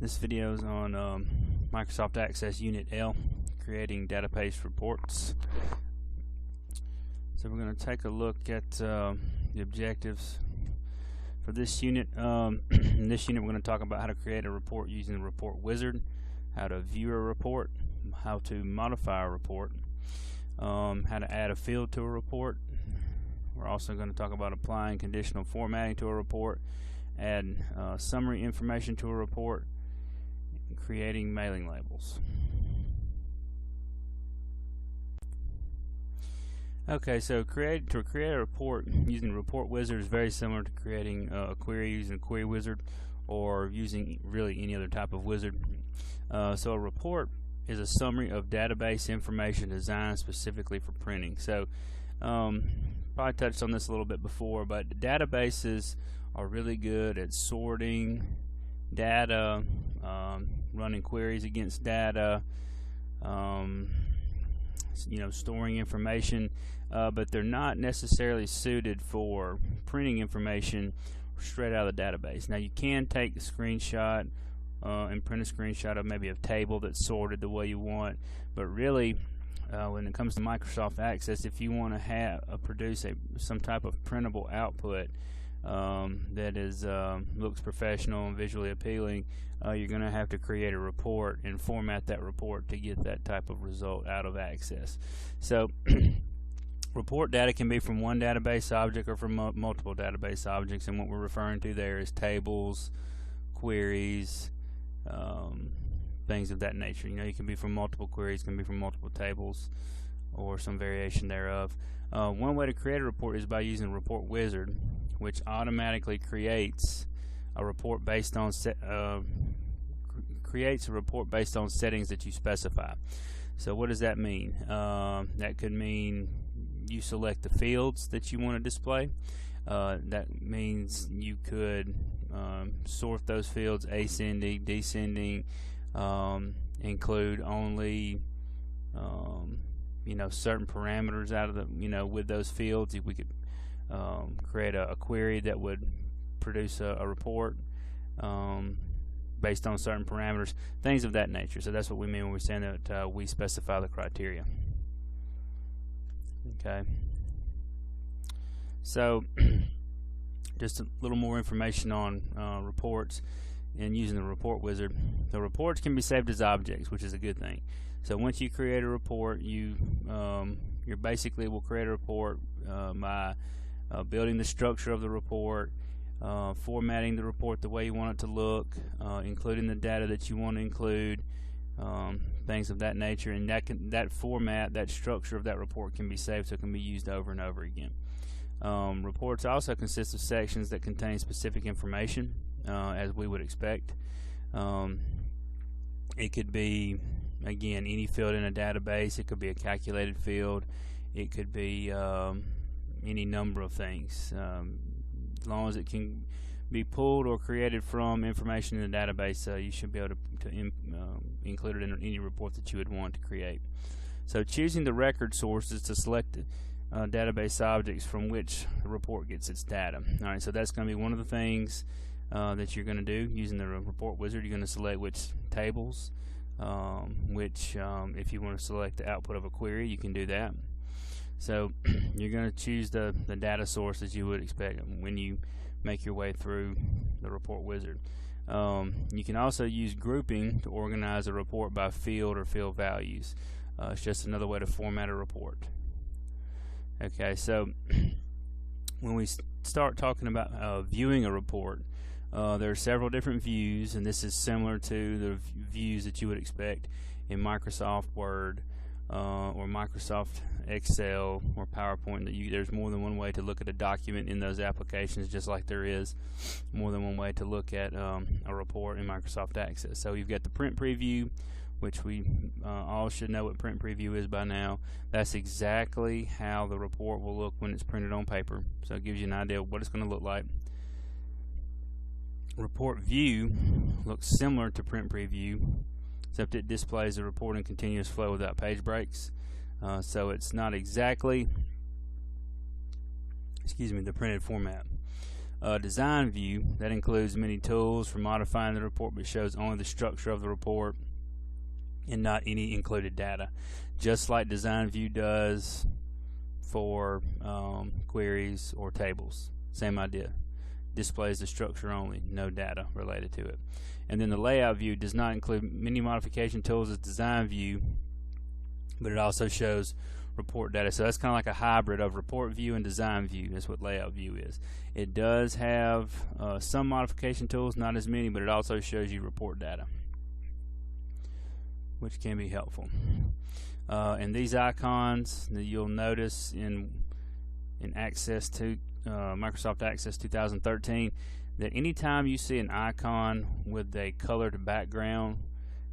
This video is on Microsoft Access Unit L, creating database reports. So we're going to take a look at the objectives for this unit. In this unit we're going to talk about how to create a report using the report wizard, how to view a report, how to modify a report, how to add a field to a report. We're also going to talk about applying conditional formatting to a report, add summary information to a report, and creating mailing labels. Okay, so to create a report using the report wizard is very similar to creating a query using a query wizard, or using really any other type of wizard. So a report is a summary of database information designed specifically for printing. So probably touched on this a little bit before, but databases are really good at sorting data, running queries against data, storing information, but they're not necessarily suited for printing information straight out of the database. Now you can take a screenshot and print a screenshot of maybe a table that's sorted the way you want, but really when it comes to Microsoft Access, if you want to produce some type of printable output that is looks professional and visually appealing, you're going to have to create a report and format that report to get that type of result out of Access. So report data can be from one database object or from multiple database objects, and what we're referring to there is tables, queries, things of that nature. You can be from multiple queries, can be from multiple tables, or some variation thereof. One way to create a report is by using Report Wizard, which automatically creates a report based on settings that you specify. So what does that mean? That could mean you select the fields that you want to display. That means you could sort those fields ascending, descending, include only certain parameters out of the with those fields. If we could create a query that would produce a report based on certain parameters, things of that nature. So that's what we mean when we say that we specify the criteria. Okay, so just a little more information on reports and using the report wizard. The reports can be saved as objects, which is a good thing. So once you create a report, you basically will create a report by building the structure of the report, formatting the report the way you want it to look, including the data that you want to include, things of that nature, and that format, that structure of that report can be saved so it can be used over and over again. Reports also consist of sections that contain specific information, as we would expect. It could be, again, any field in a database. It could be a calculated field. It could be any number of things, as long as it can be pulled or created from information in the database. You should be able to include it in any report that you would want to create. So choosing the record sources to select database objects from which the report gets its data. Alright, so that's going to be one of the things that you're going to do using the report wizard. You're going to select which tables, if you want to select the output of a query, you can do that. So you're going to choose the data source as you would expect when you make your way through the report wizard. You can also use grouping to organize a report by field or field values. It's just another way to format a report. Okay, so when we start talking about viewing a report, there are several different views, and this is similar to the views that you would expect in Microsoft Word or Microsoft Excel or PowerPoint. There's more than one way to look at a document in those applications, just like there is more than one way to look at a report in Microsoft Access. So you've got the print preview, which we all should know what print preview is by now. That's exactly how the report will look when it's printed on paper. So it gives you an idea of what it's going to look like. Report view looks similar to print preview, except it displays the report in continuous flow without page breaks. So it's not exactly the printed format. Design view, that includes many tools for modifying the report, but shows only the structure of the report and not any included data, just like design view does for queries or tables. Same idea. Displays the structure only, no data related to it. And then the layout view does not include many modification tools as design view, but it also shows report data. So that's kind of like a hybrid of report view and design view. That's what layout view is. It does have some modification tools, not as many, but it also shows you report data, which can be helpful. And these icons that you'll notice in Access to Microsoft Access 2013, that anytime you see an icon with a colored background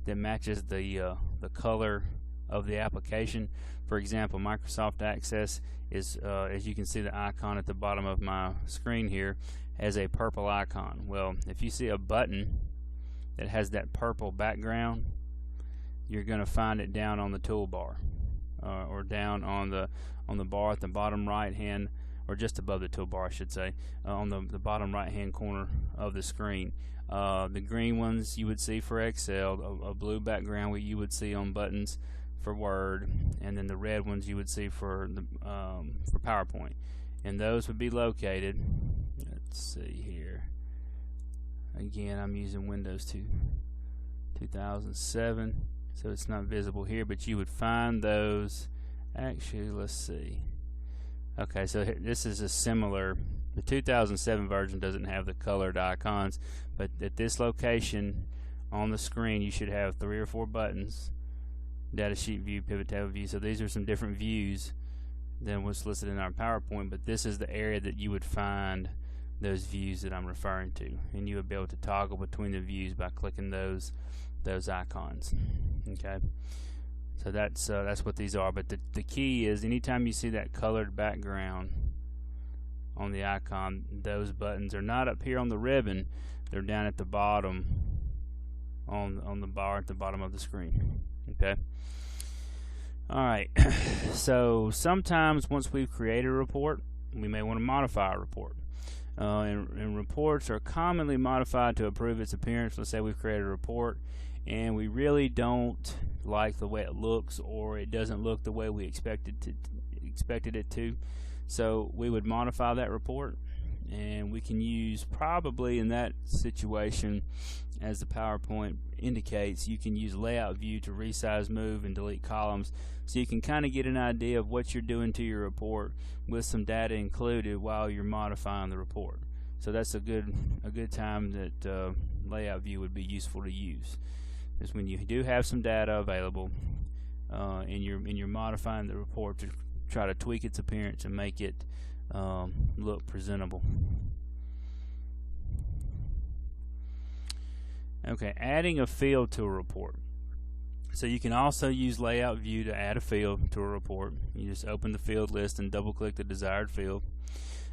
that matches the color of the application. For example, Microsoft Access is, as you can see, the icon at the bottom of my screen here has a purple icon. Well, if you see a button that has that purple background, you're going to find it down on the toolbar, or down on the bar at the bottom right hand, or just above the toolbar, I should say, on the bottom right hand corner of the screen. The green ones you would see for Excel, a blue background what you would see on buttons for Word, and then the red ones you would see for PowerPoint. And those would be located, let's see here, again I'm using Windows 2007, so it's not visible here, but you would find those, actually let's see, okay, so this is a similar, the 2007 version doesn't have the colored icons, but at this location on the screen you should have 3 or 4 buttons: data sheet view, pivot table view. So these are some different views than what's listed in our PowerPoint, but this is the area that you would find those views that I'm referring to, and you would be able to toggle between the views by clicking those icons. Okay, so that's what these are. But the key is, anytime you see that colored background on the icon, those buttons are not up here on the ribbon, they're down at the bottom on the bar at the bottom of the screen. Okay. Alright, so sometimes once we've created a report, we may want to modify a report. And reports are commonly modified to improve its appearance. Let's say we've created a report and we really don't like the way it looks, or it doesn't look the way we expected it to. So we would modify that report, and we can use, probably in that situation, as the PowerPoint indicates, you can use layout view to resize, move, and delete columns, so you can kind of get an idea of what you're doing to your report with some data included while you're modifying the report. So that's a good time that layout view would be useful to use, is when you do have some data available, and you're modifying the report to try to tweak its appearance and make it look presentable. Okay, adding a field to a report. So you can also use layout view to add a field to a report. You just open the field list and double click the desired field,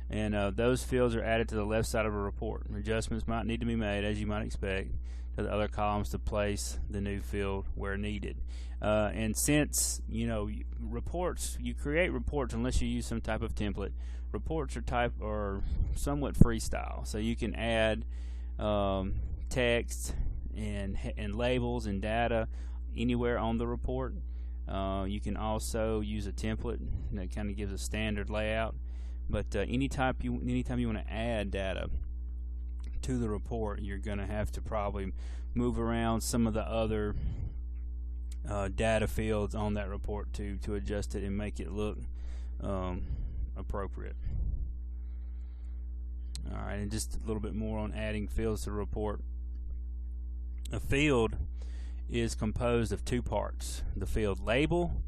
and those fields are added to the left side of a report. Adjustments might need to be made, as you might expect, to the other columns to place the new field where needed. And since you create reports unless you use some type of template. Reports are somewhat freestyle, so you can add text and labels and data anywhere on the report. You can also use a template that kind of gives a standard layout, but anytime you want to add data to the report, you're going to have to probably move around some of the other data fields on that report to adjust it and make it look appropriate. Alright, and just a little bit more on adding fields to the report. A field is composed of 2 parts: the field label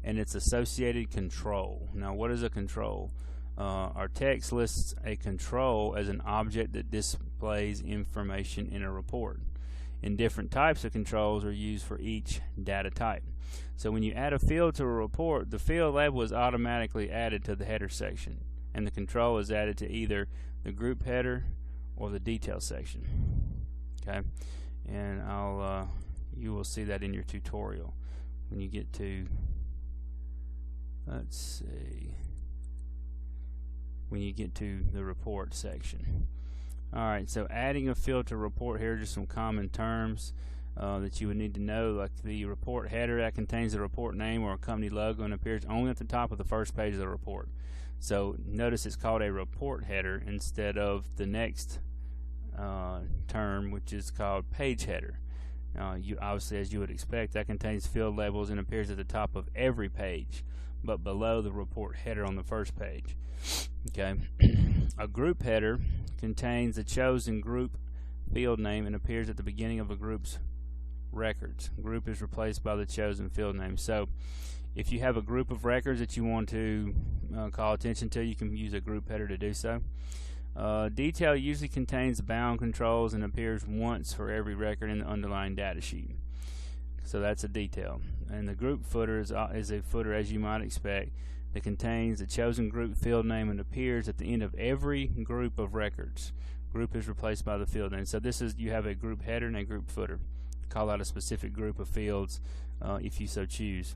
and its associated control. Now, what is a control? Our text lists a control as an object that displays information in a report, and different types of controls are used for each data type. So when you add a field to a report, the field label is automatically added to the header section, and the control is added to either the group header or the detail section. Okay, and you will see that in your tutorial when you get to, let's see, when you get to the report section. Alright, so adding a field to report, here are just some common terms that you would need to know, like the report header that contains the report name or a company logo and appears only at the top of the first page of the report. So notice it's called a report header instead of the next term, which is called page header. You obviously, as you would expect, that contains field labels and appears at the top of every page, but below the report header on the first page. Okay. A group header contains the chosen group field name and appears at the beginning of a group's records. Group is replaced by the chosen field name. So if you have a group of records that you want to call attention to, you can use a group header to do so. Detail usually contains bound controls and appears once for every record in the underlying data sheet. So that's a detail. And the group footer is a footer, as you might expect, that contains the chosen group field name and appears at the end of every group of records. Group is replaced by the field name. So this is, you have a group header and a group footer. Call out a specific group of fields if you so choose.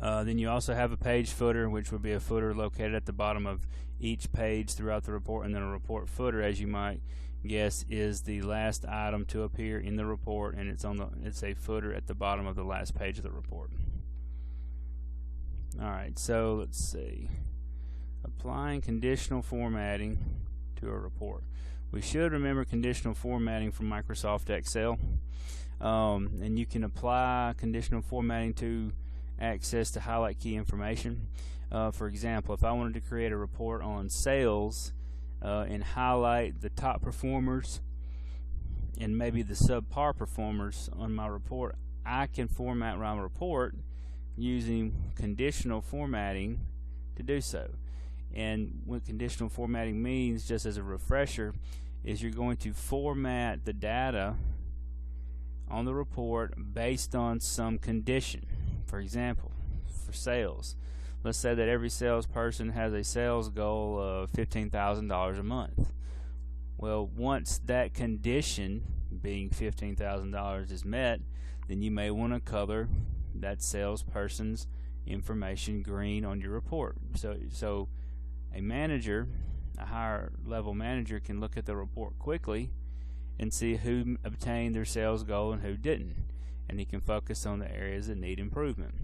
Then you also have a page footer, which would be a footer located at the bottom of each page throughout the report, and then a report footer, as you might guess, is the last item to appear in the report, and it's a footer at the bottom of the last page of the report. Alright, so let's see. Applying conditional formatting to a report. We should remember conditional formatting from Microsoft Excel, and you can apply conditional formatting to access to highlight key information. For example, if I wanted to create a report on sales and highlight the top performers and maybe the subpar performers on my report, I can format my report using conditional formatting to do so. And what conditional formatting means, just as a refresher, is you're going to format the data on the report based on some condition. For example, for sales, let's say that every salesperson has a sales goal of $15,000 a month. Well, once that condition, being $15,000, is met, then you may want to color that salesperson's information green on your report. So a manager, a higher level manager, can look at the report quickly and see who obtained their sales goal and who didn't, and he can focus on the areas that need improvement.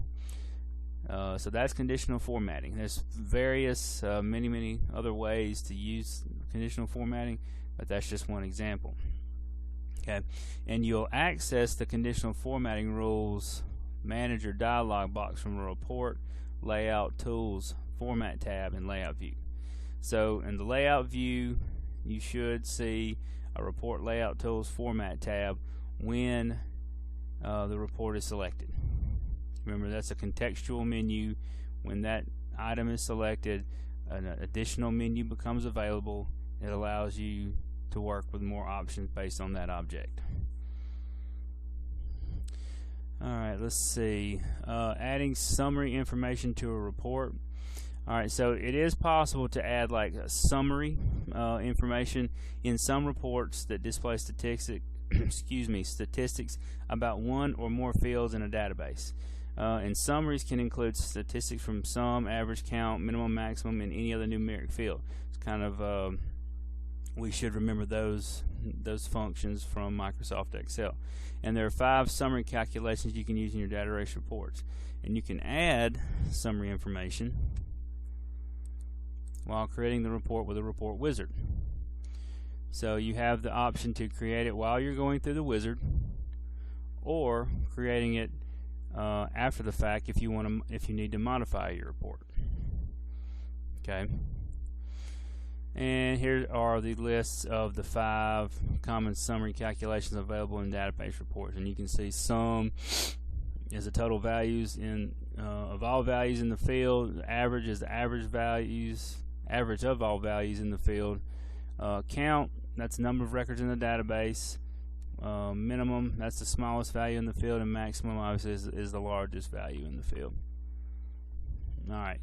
So that's conditional formatting. There's various many other ways to use conditional formatting, but that's just one example. Okay, and you'll access the conditional formatting rules manager dialog box from the report layout tools format tab in layout view. So in the layout view, you should see a report layout tools format tab when the report is selected. Remember, that's a contextual menu. When that item is selected, an additional menu becomes available. It allows you to work with more options based on that object. Alright, let's see. Adding summary information to a report. Alright, so it is possible to add like a summary information in some reports that display statistics about one or more fields in a database. And summaries can include statistics from sum, average, count, minimum, maximum, and any other numeric field. It's kind of we should remember those functions from Microsoft Excel. And there are 5 summary calculations you can use in your database reports. And you can add summary information while creating the report with a report wizard. So you have the option to create it while you're going through the wizard, or creating it after the fact if you need to modify your report. Okay. And here are the lists of the 5 common summary calculations available in database reports. And you can see sum is the total values of all values in the field. Average is the average of all values in the field. Count, that's the number of records in the database. Minimum, that's the smallest value in the field, and maximum obviously is the largest value in the field. Alright,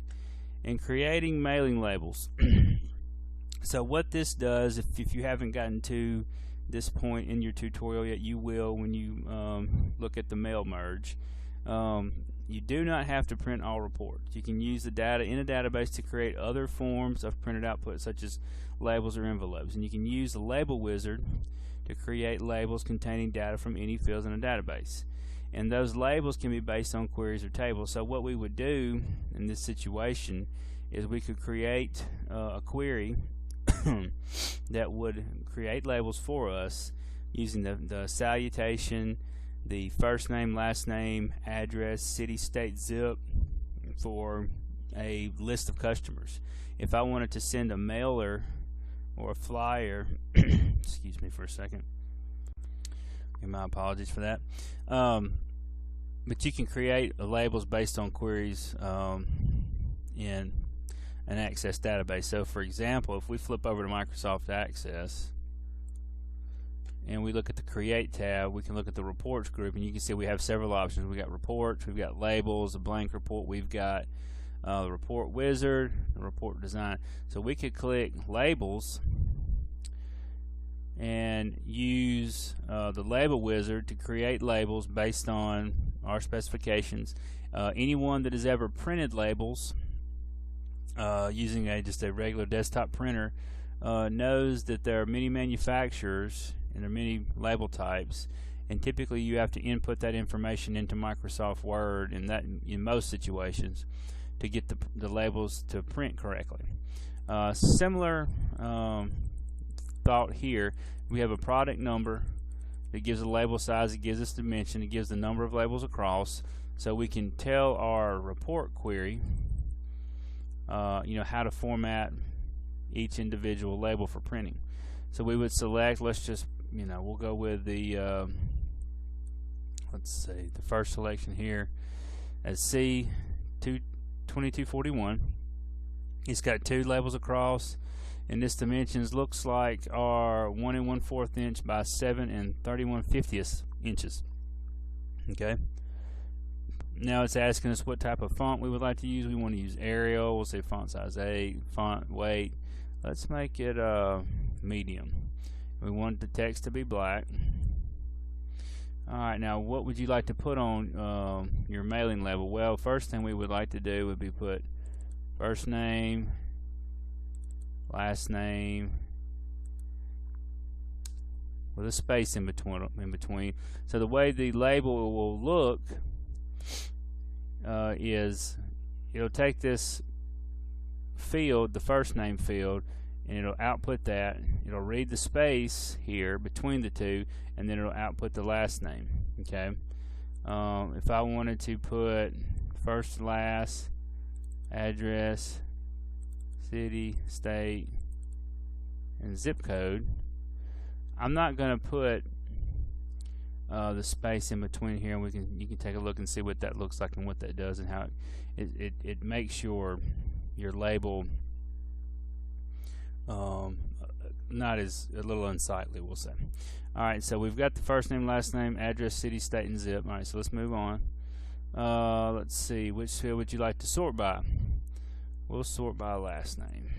and creating mailing labels. So what this does, if you haven't gotten to this point in your tutorial yet, you will when you look at the mail merge. you do not have to print all reports. You can use the data in a database to create other forms of printed output, such as labels or envelopes. And you can use the label wizard to create labels containing data from any fields in a database. And those labels can be based on queries or tables. So what we would do in this situation is we could create a query that would create labels for us using the salutation, the first name, last name, address, city, state, zip for a list of customers. If I wanted to send a mailer or a flyer, excuse me for a second, and my apologies for that, but you can create labels based on queries in an Access database. So for example, if we flip over to Microsoft Access and we look at the Create tab, we can look at the Reports group, and you can see we have several options. We've got Reports, we've got Labels, a blank report, we've got the Report Wizard, the Report Design. So we could click Labels and use the Label Wizard to create labels based on our specifications. Anyone that has ever printed labels using just a regular desktop printer knows that there are many manufacturers and there are many label types, and typically you have to input that information into Microsoft Word, and that in most situations, to get the labels to print correctly. Similar thought here. We have a product number that gives a label size, it gives us dimension, it gives the number of labels across, so we can tell our report query how to format each individual label for printing. So we would select, let's just, we'll go with the, let's see, the first selection here as C2241. It's got 2 labels across, and this dimensions looks like are 1 1/4 inch by 7 31/50 inches. Okay. Now it's asking us what type of font we would like to use. We want to use Arial. We'll say font size 8, font weight. Let's make it medium. We want the text to be black. Alright, now what would you like to put on your mailing label? Well, first thing we would like to do would be put first name, last name, with a space in between. So the way the label will look is it'll take this field, the first name field, and it'll output that. It'll read the space here between the two, and then it'll output the last name. Okay. If I wanted to put first, last, address, city, state, and zip code, I'm not going to put the space in between here, and you can take a look and see what that looks like and what that does and how it makes your label not as a little unsightly, we'll say. Alright, so we've got the first name, last name, address, city, state, and zip. Alright, so let's move on. Let's see, which field would you like to sort by? We'll sort by last name.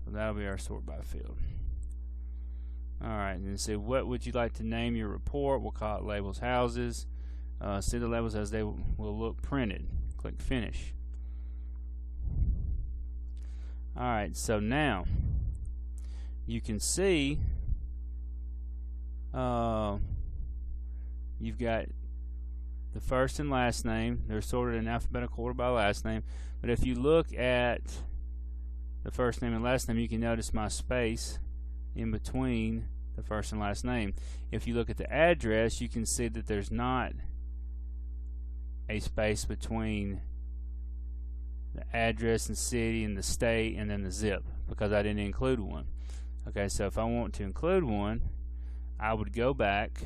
So that'll be our sort by field. Alright, and then say what would you like to name your report? We'll call it Labels Houses. See the labels as they will look printed. Click Finish. Alright, so now you can see you've got the first and last name. They're sorted in alphabetical order by last name. But if you look at the first name and last name, you can notice my space in between the first and last name. If you look at the address, you can see that there's not a space between the address and city and the state and then the zip, because I didn't include one. Okay, so if I want to include one, I would go back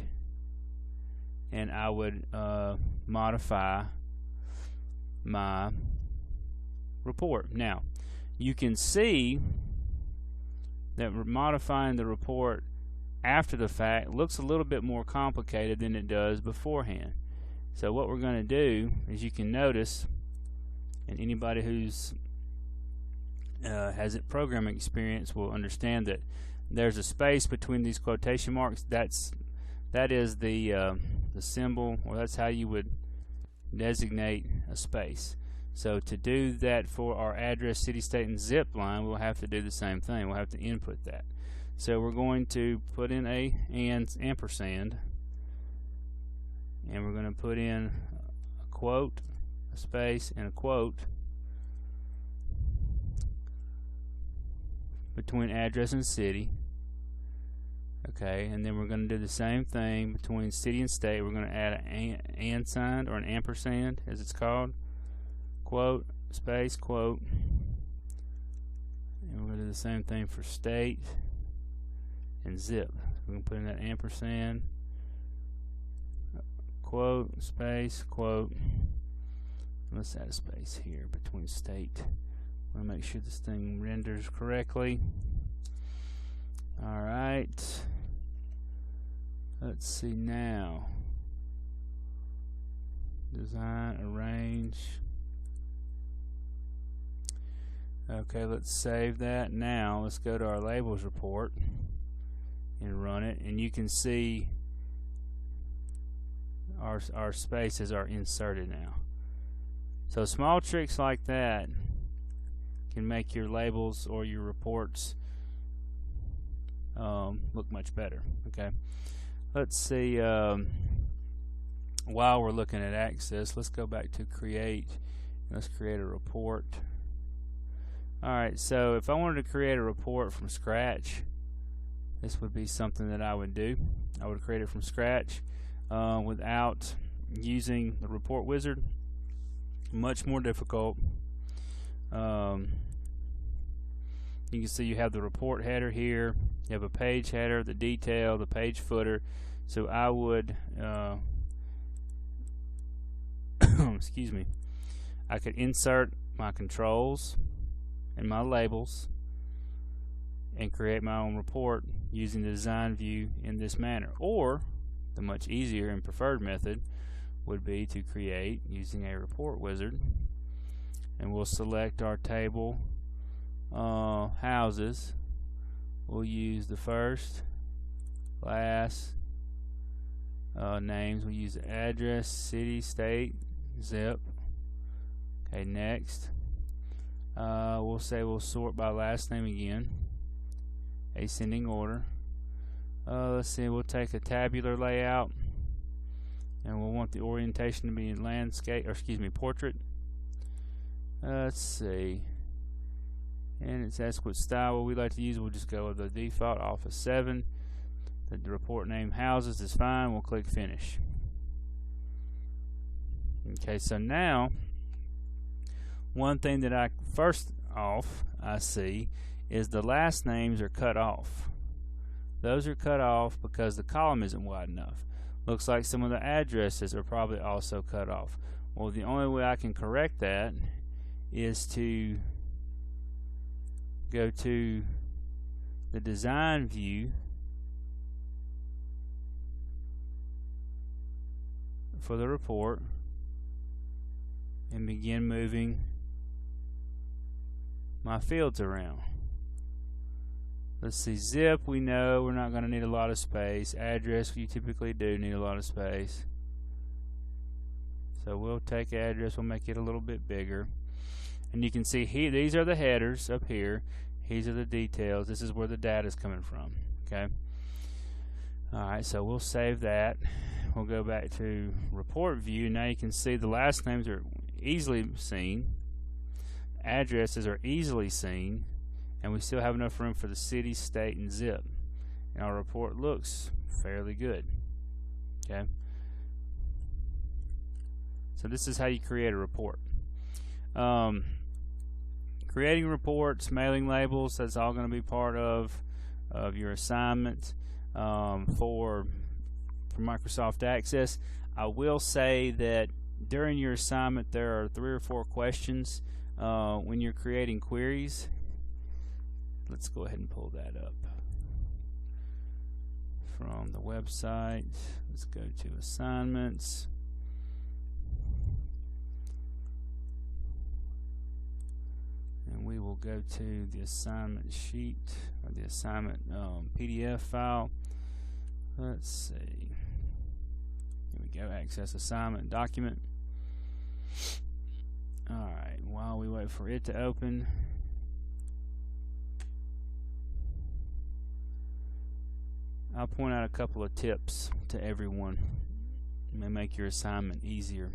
and I would modify my report. Now, you can see that modifying the report after the fact looks a little bit more complicated than it does beforehand. So what we're going to do is, you can notice, and anybody who's has programming experience will understand that there's a space between these quotation marks. That is the symbol, or that's how you would designate a space. So to do that for our address, city, state, and zip line, we'll have to do the same thing. We'll have to input that. So we're going to put in a ampersand, and we're going to put in a quote, a space, and a quote between address and city. Okay, and then we're going to do the same thing between city and state. We're going to add an and sign, or an ampersand as it's called. Quote, space, quote. And we're going to do the same thing for state and zip. We're going to put in that ampersand, quote, space, quote. Let's add a space here between state. I want to make sure this thing renders correctly. Alright. Let's see now. Design, arrange. Okay, let's save that. Now let's go to our labels report and run it, and you can see our spaces are inserted now. So small tricks like that can make your labels or your reports look much better. Okay, let's see, while we're looking at access, let's go back to create. Let's create a report. Alright, so if I wanted to create a report from scratch, this would be something that I would do. I would create it from scratch without using the report wizard. Much more difficult. You can see you have the report header here, you have a page header, the detail, the page footer. So I would excuse me, I could insert my controls and my labels and create my own report using the design view in this manner. Or the much easier and preferred method would be to create using a report wizard, and we'll select our table houses. We'll use the first, last names. We'll use the address, city, state, zip. Okay, next. We'll say we'll sort by last name again, ascending order. Let's see, we'll take a tabular layout, and we'll want the orientation to be in landscape, or excuse me, portrait. Let's see, and it's asked what style we like to use. We'll just go with the default Office 7. The report name houses is fine. We'll click finish. Okay, so now one thing that I see is the last names are cut off. Those are cut off because the column isn't wide enough. Looks like some of the addresses are probably also cut off. Well, the only way I can correct that is to go to the design view for the report and begin moving my fields around. Let's see, zip, we know we're not going to need a lot of space. Address, you typically do need a lot of space. So we'll take address, we'll make it a little bit bigger. And you can see here, these are the headers up here. These are the details. This is where the data is coming from. Okay. Alright, so we'll save that. We'll go back to report view. Now you can see the last names are easily seen. Addresses are easily seen. And we still have enough room for the city, state, and zip. And our report looks fairly good. Okay. So this is how you create a report. Creating reports, mailing labels, that's all going to be part of your assignment for Microsoft Access. I will say that during your assignment there are 3 or 4 questions when you're creating queries. Let's go ahead and pull that up from the website. Let's go to assignments. And we will go to the assignment sheet, or the assignment PDF file. Let's see. Here we go, access assignment document. Alright, while we wait for it to open, I'll point out a couple of tips to everyone. It may make your assignment easier.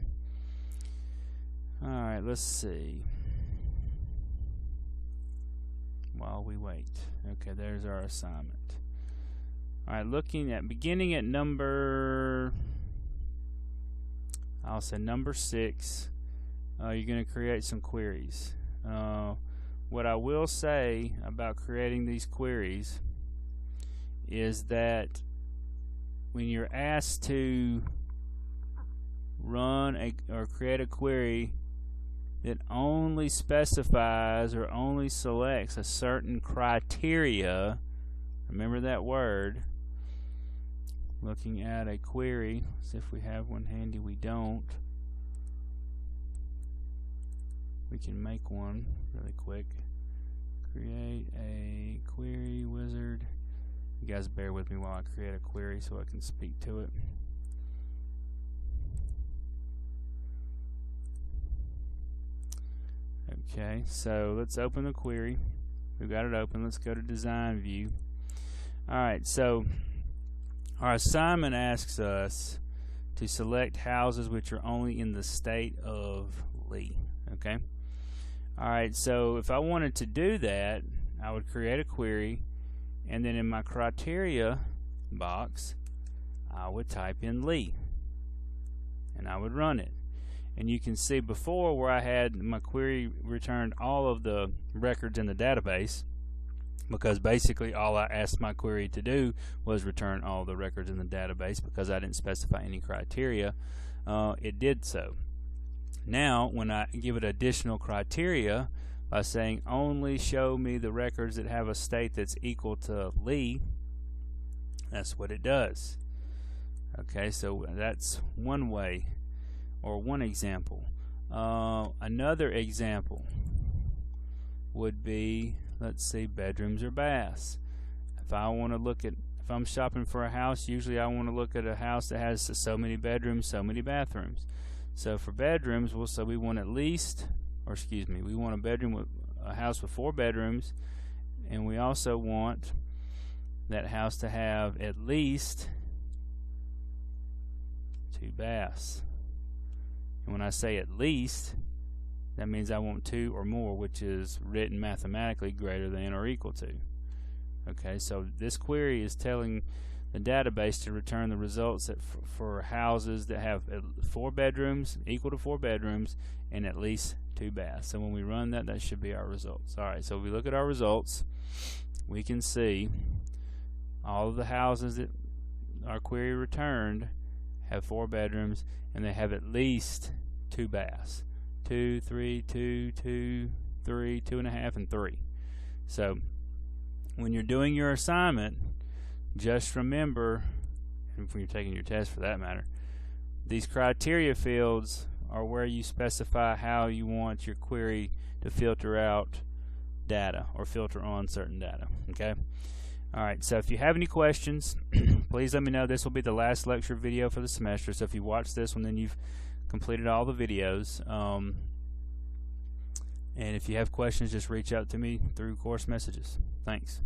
Alright, let's see. While we wait. Okay, there's our assignment. Alright, beginning at number, I'll say number 6, you're going to create some queries. What I will say about creating these queries is that when you're asked to run or create a query that only specifies or only selects a certain criteria, remember that word. Looking at a query, see if we have one handy. We don't. We can make one really quick. Create a query wizard. You guys bear with me while I create a query so I can speak to it. Okay, so let's open the query. We've got it open. Let's go to design view. Alright, so our assignment asks us to select houses which are only in the state of Lee. Okay? Alright, so if I wanted to do that, I would create a query, and then in my criteria box, I would type in Lee, and I would run it. And you can see before where I had my query returned all of the records in the database, because basically all I asked my query to do was return all the records in the database because I didn't specify any criteria. It did so. Now when I give it additional criteria by saying only show me the records that have a state that's equal to Lee, that's what it does. Okay, so that's one way, or one example. Another example would be, let's see, bedrooms or baths. If I'm shopping for a house, usually I want to look at a house that has so many bedrooms, so many bathrooms. So for bedrooms, we'll say we want we want a house with 4 bedrooms, and we also want that house to have at least 2 baths. And when I say at least, that means I want 2 or more, which is written mathematically greater than or equal to. Okay, so this query is telling the database to return the results for houses that have 4 bedrooms, equal to 4 bedrooms, and at least 2 baths. So when we run that, that should be our results. Alright, so if we look at our results, we can see all of the houses that our query returned have 4 bedrooms, and they have at least 2 baths. 2, 3, 2, 2, 3, 2.5, and 3. So when you're doing your assignment, just remember, and when you're taking your test for that matter, these criteria fields are where you specify how you want your query to filter out data or filter on certain data. Okay? Alright, so if you have any questions, please let me know. This will be the last lecture video for the semester, so if you watch this one, then you've completed all the videos. And if you have questions, just reach out to me through course messages. Thanks.